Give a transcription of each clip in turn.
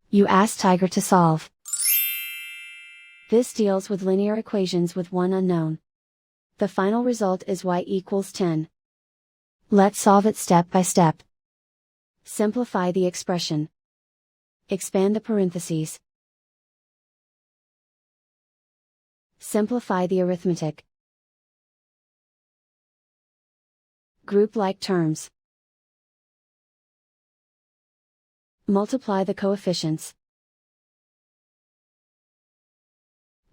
You ask Tiger to solve. This deals with linear equations with one unknown. The final result is y equals 10. Let's solve it step by step. Simplify the expression. Expand the parentheses. Simplify the arithmetic. Group like terms. Multiply the coefficients.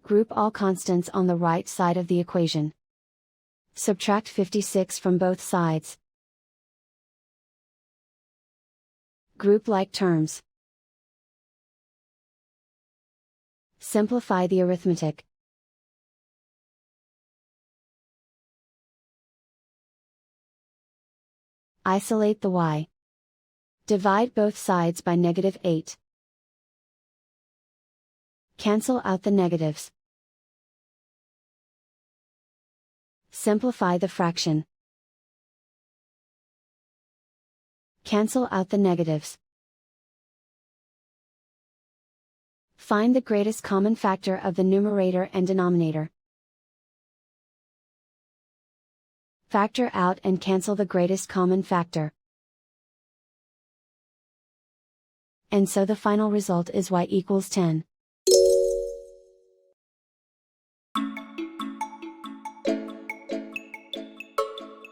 Group all constants on the right side of the equation. Subtract 56 from both sides. Group like terms. Simplify the arithmetic. Isolate the y. Divide both sides by -8. Cancel out the negatives. Simplify the fraction. Cancel out the negatives. Find the greatest common factor of the numerator and denominator. Factor out and cancel the greatest common factor. And so the final result is y equals 10.